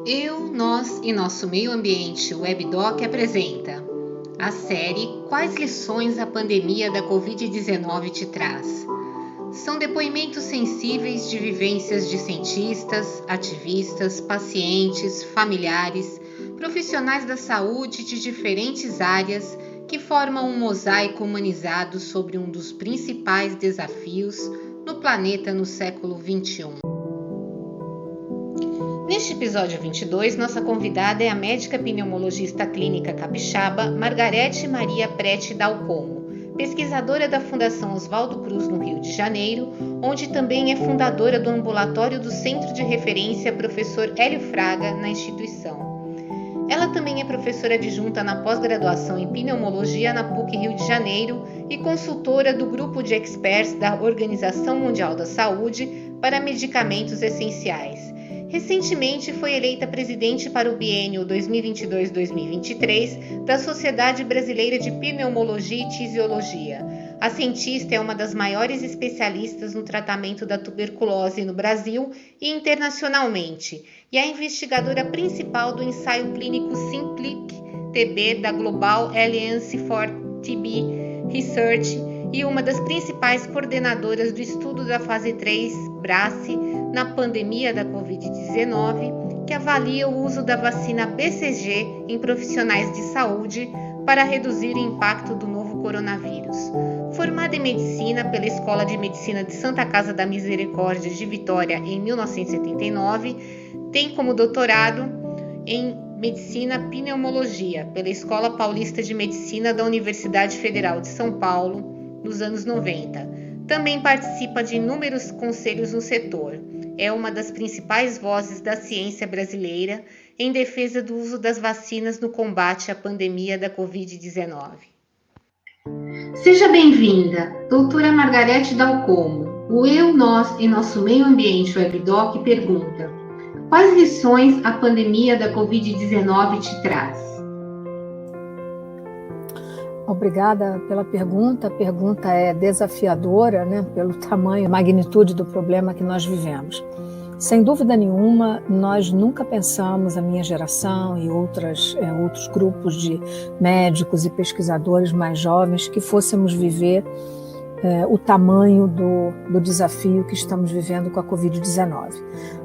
Eu, Nós e Nosso Meio Ambiente WebDoc apresenta a série Quais lições a pandemia da Covid-19 te traz? São depoimentos sensíveis de vivências de cientistas, ativistas, pacientes, familiares, profissionais da saúde de diferentes áreas que formam um mosaico humanizado sobre um dos principais desafios no planeta no século XXI. Neste episódio 22, nossa convidada é a médica pneumologista clínica capixaba Margarete Maria Prete Dalcomo, pesquisadora da Fundação Oswaldo Cruz no Rio de Janeiro, onde também é fundadora do ambulatório do Centro de Referência Professor Hélio Fraga na instituição. Ela também é professora adjunta na pós-graduação em pneumologia na PUC Rio de Janeiro e consultora do grupo de experts da Organização Mundial da Saúde para medicamentos essenciais. Recentemente foi eleita presidente para o biênio 2022-2023 da Sociedade Brasileira de Pneumologia e Tisiologia. A cientista é uma das maiores especialistas no tratamento da tuberculose no Brasil e internacionalmente, e a investigadora principal do ensaio clínico SIMPLIC-TB da Global Alliance for TB Research e uma das principais coordenadoras do estudo da fase 3 BRACE na pandemia da Covid-19, que avalia o uso da vacina BCG em profissionais de saúde para reduzir o impacto do novo coronavírus. Formada em medicina pela Escola de Medicina de Santa Casa da Misericórdia de Vitória em 1979, tem como doutorado em Medicina Pneumologia pela Escola Paulista de Medicina da Universidade Federal de São Paulo nos anos 90. Também participa de inúmeros conselhos no setor. É uma das principais vozes da ciência brasileira em defesa do uso das vacinas no combate à pandemia da Covid-19. Seja bem-vinda, doutora Margarete Dalcomo. O Eu, Nós e Nosso Meio Ambiente WebDoc pergunta: quais lições a pandemia da Covid-19 te traz? Obrigada pela pergunta. A pergunta é desafiadora, pelo tamanho e magnitude do problema que nós vivemos. Sem dúvida nenhuma, nós nunca pensamos, a minha geração e outros grupos de médicos e pesquisadores mais jovens, que fôssemos viver o tamanho do desafio que estamos vivendo com a Covid-19.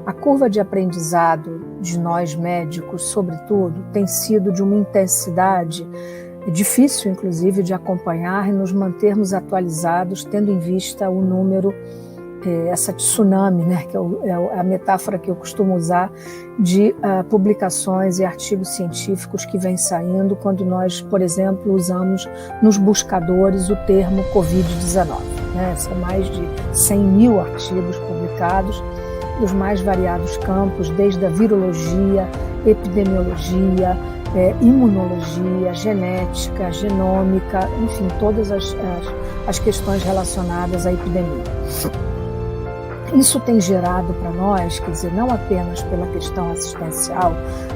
A curva de aprendizado de nós médicos, sobretudo, tem sido de uma intensidade difícil, inclusive, de acompanhar e nos mantermos atualizados, tendo em vista o número, essa tsunami, que é a metáfora que eu costumo usar, de publicações e artigos científicos que vêm saindo quando nós, por exemplo, usamos nos buscadores o termo Covid-19. São mais de 100 mil artigos publicados dos mais variados campos, desde a virologia, epidemiologia, imunologia, genética, genômica, enfim, todas as questões relacionadas à epidemia. Isso tem gerado para nós, quer dizer, não apenas pela questão assistencial,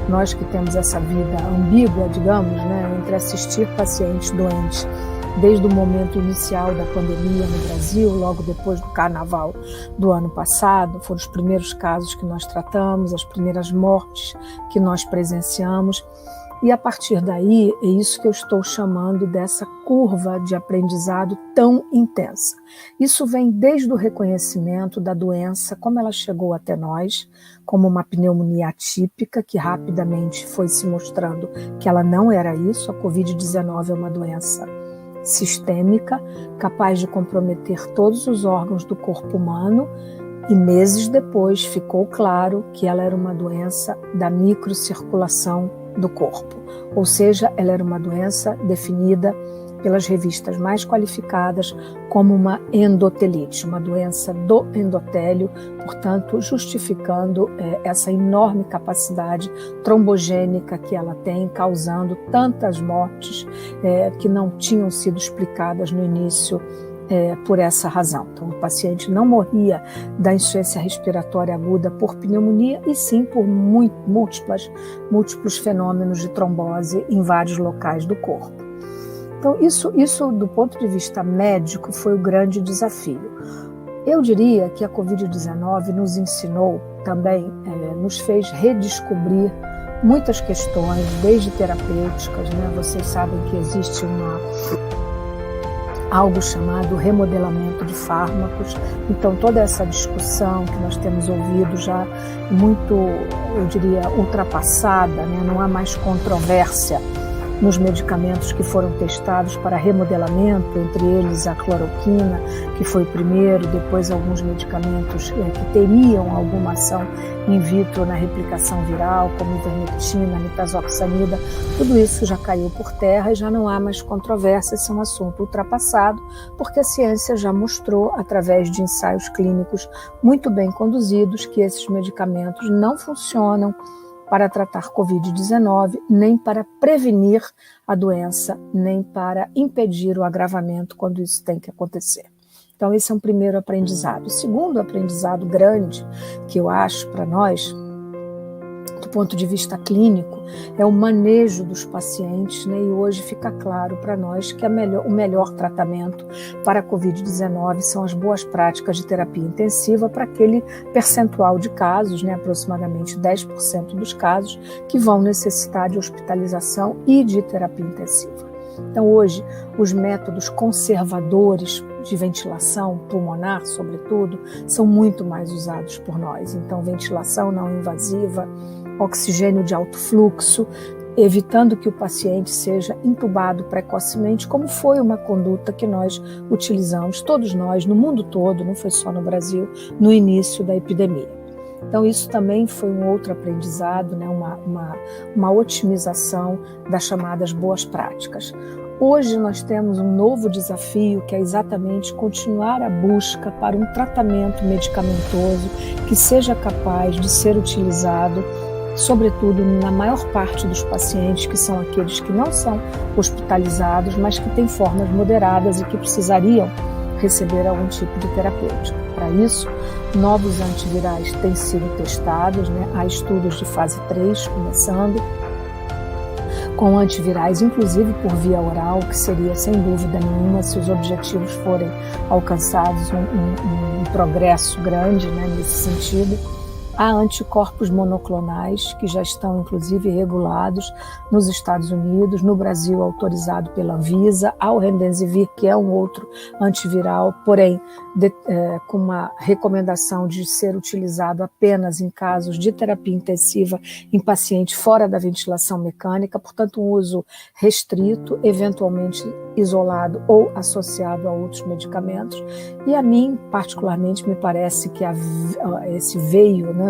nós que temos essa vida ambígua, digamos, entre assistir pacientes doentes desde o momento inicial da pandemia no Brasil, logo depois do carnaval do ano passado, foram os primeiros casos que nós tratamos, as primeiras mortes que nós presenciamos. E a partir daí, é isso que eu estou chamando dessa curva de aprendizado tão intensa. Isso vem desde o reconhecimento da doença, como ela chegou até nós, como uma pneumonia atípica, que rapidamente foi se mostrando que ela não era isso. A Covid-19 é uma doença sistêmica, capaz de comprometer todos os órgãos do corpo humano, e meses depois ficou claro que ela era uma doença da microcirculação do corpo, ou seja, ela era uma doença definida pelas revistas mais qualificadas como uma endotelite, uma doença do endotélio, portanto, justificando essa enorme capacidade trombogênica que ela tem, causando tantas mortes que não tinham sido explicadas no início por essa razão. Então, o paciente não morria da insuficiência respiratória aguda por pneumonia, e sim por múltiplos fenômenos de trombose em vários locais do corpo. Então, isso do ponto de vista médico foi o grande desafio. Eu diria que a Covid-19 nos ensinou também nos fez redescobrir muitas questões, desde terapêuticas, né? Vocês sabem que existe algo chamado remodelamento de fármacos. Então, toda essa discussão que nós temos ouvido já muito, eu diria, ultrapassada, né? Não há mais controvérsia nos medicamentos que foram testados para remodelamento, entre eles a cloroquina, que foi o primeiro, depois alguns medicamentos que teriam alguma ação in vitro na replicação viral, como ivermectina, nitazoxanida. Tudo isso já caiu por terra e já não há mais controvérsia, esse é um assunto ultrapassado, porque a ciência já mostrou, através de ensaios clínicos muito bem conduzidos, que esses medicamentos não funcionam para tratar Covid-19, nem para prevenir a doença, nem para impedir o agravamento quando isso tem que acontecer. Então, esse é um primeiro aprendizado. O segundo aprendizado grande que eu acho para nós, do ponto de vista clínico, é o manejo dos pacientes, né? E hoje fica claro para nós que o melhor tratamento para a Covid-19 são as boas práticas de terapia intensiva para aquele percentual de casos, né? Aproximadamente 10% dos casos, que vão necessitar de hospitalização e de terapia intensiva. Então, hoje, os métodos conservadores de ventilação pulmonar, sobretudo, são muito mais usados por nós. Então, ventilação não invasiva, oxigênio de alto fluxo, evitando que o paciente seja entubado precocemente, como foi uma conduta que nós utilizamos, todos nós, no mundo todo, não foi só no Brasil, no início da epidemia. Então, isso também foi um outro aprendizado, né? uma otimização das chamadas boas práticas. Hoje nós temos um novo desafio, que é exatamente continuar a busca para um tratamento medicamentoso que seja capaz de ser utilizado, sobretudo na maior parte dos pacientes, que são aqueles que não são hospitalizados, mas que têm formas moderadas e que precisariam receber algum tipo de terapêutica. Para isso, novos antivirais têm sido testados, né? Há estudos de fase 3 começando, com antivirais, inclusive por via oral, que seria, sem dúvida nenhuma, se os objetivos forem alcançados, um progresso grande, né, nesse sentido. Há anticorpos monoclonais que já estão, inclusive, regulados nos Estados Unidos, no Brasil autorizado pela Anvisa. Há o Remdesivir, que é um outro antiviral, porém com uma recomendação de ser utilizado apenas em casos de terapia intensiva em paciente fora da ventilação mecânica, portanto um uso restrito, eventualmente isolado ou associado a outros medicamentos. E a mim, particularmente, me parece que esse veio, né,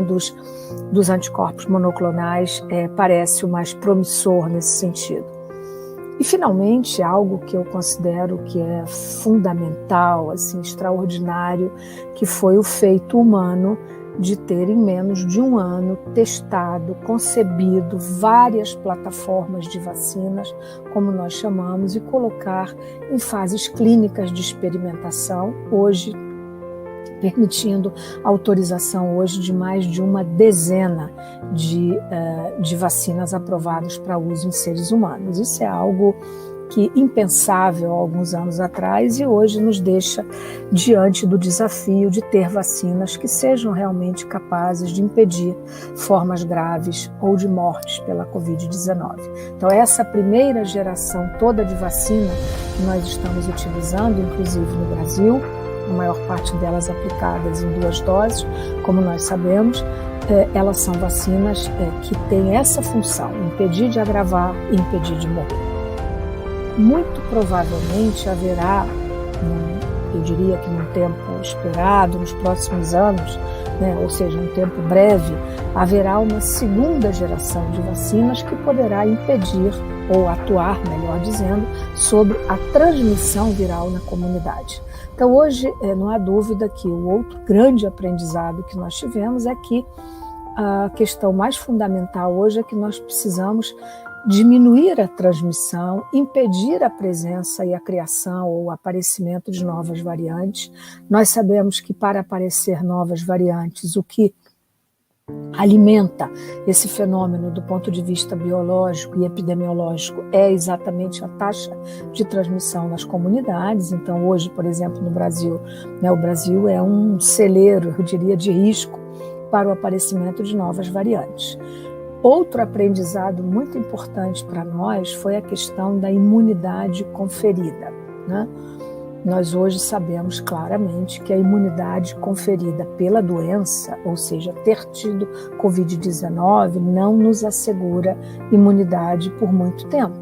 dos anticorpos monoclonais parece o mais promissor nesse sentido. E, finalmente, algo que eu considero que é fundamental, assim, extraordinário, que foi o feito humano de ter, em menos de um ano, testado, concebido várias plataformas de vacinas, como nós chamamos, e colocar em fases clínicas de experimentação, hoje permitindo a autorização hoje de mais de uma dezena de vacinas aprovadas para uso em seres humanos. Isso é algo que impensável há alguns anos atrás e hoje nos deixa diante do desafio de ter vacinas que sejam realmente capazes de impedir formas graves ou de mortes pela Covid-19. Então, essa primeira geração toda de vacina que nós estamos utilizando, inclusive no Brasil, a maior parte delas aplicadas em 2 doses, como nós sabemos, elas são vacinas que têm essa função, impedir de agravar e impedir de morrer. Muito provavelmente haverá, eu diria que num tempo esperado, nos próximos anos, né, ou seja, um tempo breve, haverá uma segunda geração de vacinas que poderá impedir, ou atuar, melhor dizendo, sobre a transmissão viral na comunidade. Então, hoje, não há dúvida que o outro grande aprendizado que nós tivemos é que a questão mais fundamental hoje é que nós precisamos diminuir a transmissão, impedir a presença e a criação ou o aparecimento de novas variantes. Nós sabemos que para aparecer novas variantes, o que alimenta esse fenômeno do ponto de vista biológico e epidemiológico é exatamente a taxa de transmissão nas comunidades. Então, hoje, por exemplo, no Brasil, né, o Brasil é um celeiro, eu diria, de risco para o aparecimento de novas variantes. Outro aprendizado muito importante para nós foi a questão da imunidade conferida, né? Nós hoje sabemos claramente que a imunidade conferida pela doença, ou seja, ter tido Covid-19, não nos assegura imunidade por muito tempo.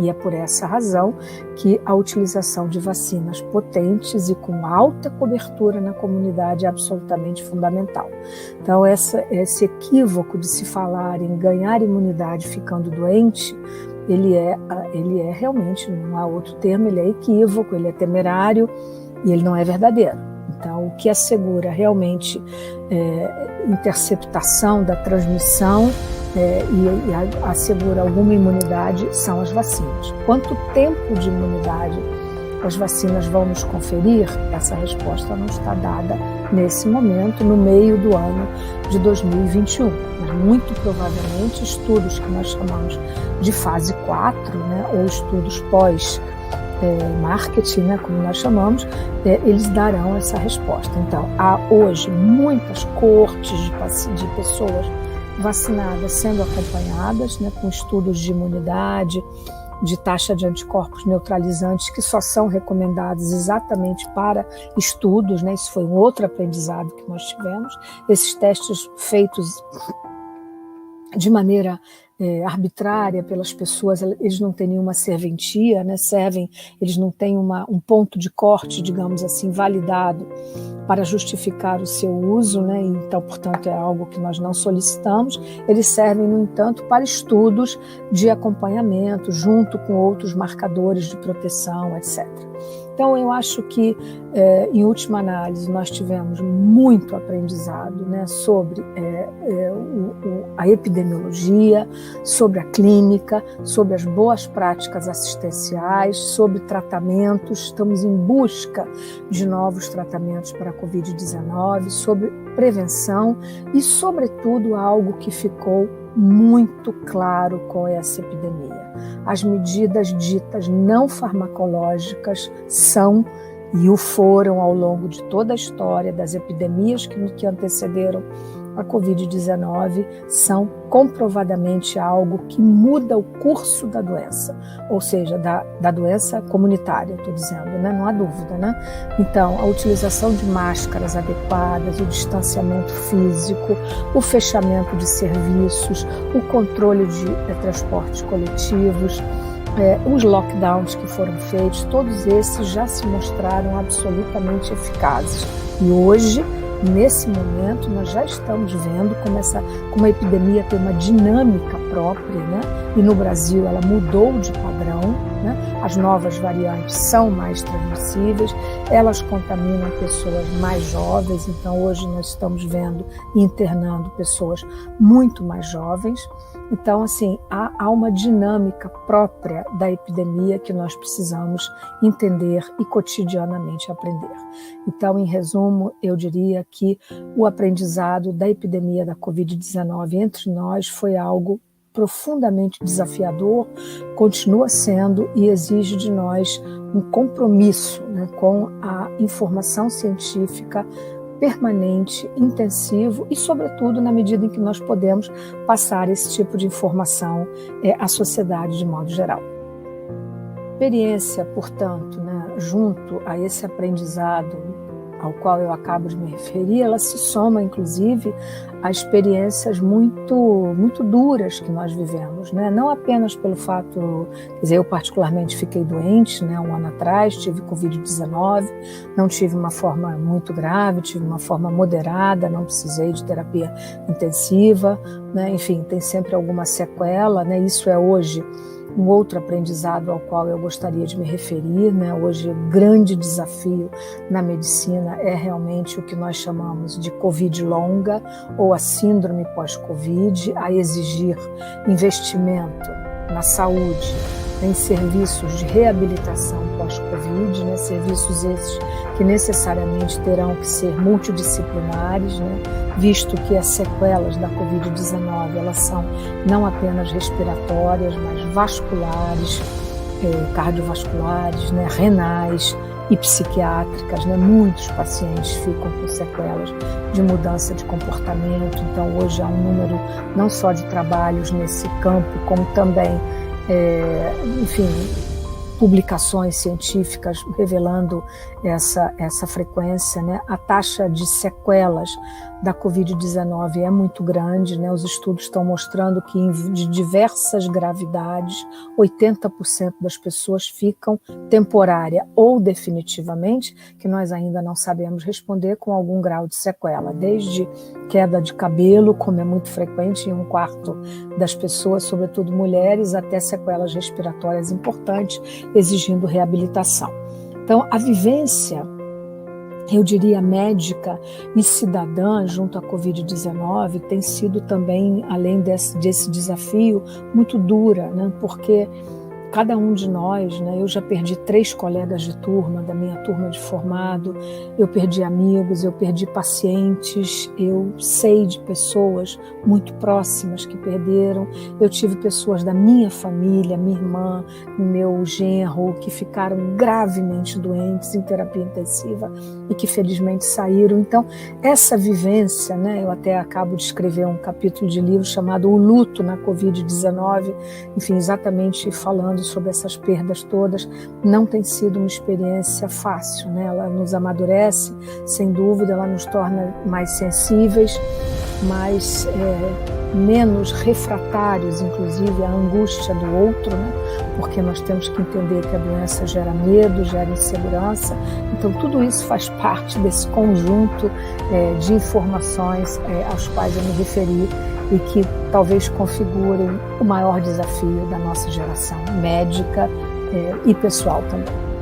E é por essa razão que a utilização de vacinas potentes e com alta cobertura na comunidade é absolutamente fundamental. Então, esse equívoco de se falar em ganhar imunidade ficando doente, ele é realmente, não há outro termo, ele é equívoco, ele é temerário e ele não é verdadeiro. Então, o que assegura realmente interceptação da transmissão e assegura alguma imunidade são as vacinas. Quanto tempo de imunidade as vacinas vão nos conferir? Essa resposta não está dada nesse momento, no meio do ano de 2021. Mas muito provavelmente estudos que nós chamamos de fase 4, né, ou estudos pós-marketing, né, como nós chamamos, eles darão essa resposta. Então, há hoje muitas coortes de pessoas vacinadas sendo acompanhadas, né, com estudos de imunidade, de taxa de anticorpos neutralizantes que só são recomendados exatamente para estudos, né? Isso foi um outro aprendizado que nós tivemos. Esses testes feitos de maneira arbitrária pelas pessoas, eles não têm nenhuma serventia, né? Eles não têm um ponto de corte, digamos assim, validado para justificar o seu uso, né? Então, portanto, é algo que nós não solicitamos. Eles servem, no entanto, para estudos de acompanhamento, junto com outros marcadores de proteção, etc. Então, eu acho que, em última análise, nós tivemos muito aprendizado, né, sobre a epidemiologia, sobre a clínica, sobre as boas práticas assistenciais, sobre tratamentos. Estamos em busca de novos tratamentos para a Covid-19, sobre prevenção e, sobretudo, algo que ficou muito claro com essa epidemia. As medidas ditas não farmacológicas são e o foram ao longo de toda a história das epidemias que antecederam a Covid-19, são comprovadamente algo que muda o curso da doença, ou seja, da doença comunitária, estou dizendo, né? Não há dúvida, né? Então, a utilização de máscaras adequadas, o distanciamento físico, o fechamento de serviços, o controle de transportes coletivos, os lockdowns que foram feitos, todos esses já se mostraram absolutamente eficazes. E hoje, nesse momento, nós já estamos vendo como a epidemia tem uma dinâmica própria, né? E no Brasil ela mudou de padrão, né? As novas variantes são mais transmissíveis, elas contaminam pessoas mais jovens, então hoje nós estamos vendo e internando pessoas muito mais jovens. Então, assim, há uma dinâmica própria da epidemia que nós precisamos entender e cotidianamente aprender. Então, em resumo, eu diria que o aprendizado da epidemia da Covid-19 entre nós foi algo profundamente desafiador, continua sendo e exige de nós um compromisso, né, com a informação científica permanente, intensivo e, sobretudo, na medida em que nós podemos passar esse tipo de informação à sociedade de modo geral. Experiência, portanto, né, junto a esse aprendizado ao qual eu acabo de me referir, ela se soma, inclusive, a experiências muito duras que nós vivemos, né? Não apenas pelo fato, quer dizer, eu particularmente fiquei doente, né, 1 ano atrás, tive Covid-19, não tive uma forma muito grave, tive uma forma moderada, não precisei de terapia intensiva, né? Enfim, tem sempre alguma sequela, né? Isso é hoje um outro aprendizado ao qual eu gostaria de me referir, né? Hoje, o grande desafio na medicina é realmente o que nós chamamos de Covid longa ou a síndrome pós-Covid, a exigir investimento na saúde, em serviços de reabilitação pós-Covid, né? Serviços esses que necessariamente terão que ser multidisciplinares, né? Visto que as sequelas da Covid-19 elas são não apenas respiratórias, mas vasculares, cardiovasculares, né? Renais, e psiquiátricas, né? Muitos pacientes ficam com sequelas de mudança de comportamento. Então, hoje há um número não só de trabalhos nesse campo, como também, enfim, publicações científicas revelando essa frequência, né? A taxa de sequelas da Covid-19 é muito grande, né? Os estudos estão mostrando que de diversas gravidades, 80% das pessoas ficam temporária ou definitivamente, que nós ainda não sabemos responder, com algum grau de sequela, desde queda de cabelo, como é muito frequente em 1/4 das pessoas, sobretudo mulheres, até sequelas respiratórias importantes, exigindo reabilitação. Então, a vivência, eu diria, médica e cidadã junto à Covid-19 tem sido também, além desse desafio, muito dura, né? Porque cada um de nós, né? Eu já perdi 3 colegas de turma, da minha turma de formado, eu perdi amigos, eu perdi pacientes, eu sei de pessoas muito próximas que perderam, eu tive pessoas da minha família, minha irmã, meu genro, que ficaram gravemente doentes em terapia intensiva e que felizmente saíram. Então, essa vivência, né? Eu até acabo de escrever um capítulo de livro chamado O Luto na Covid-19, enfim, exatamente falando sobre essas perdas todas. Não tem sido uma experiência fácil, né? Ela nos amadurece, sem dúvida, ela nos torna mais sensíveis, mais menos refratários, inclusive, à angústia do outro, né? Porque nós temos que entender que a doença gera medo, gera insegurança. Então, tudo isso faz parte desse conjunto de informações aos quais eu me referi e que talvez configurem o maior desafio da nossa geração médica e pessoal também.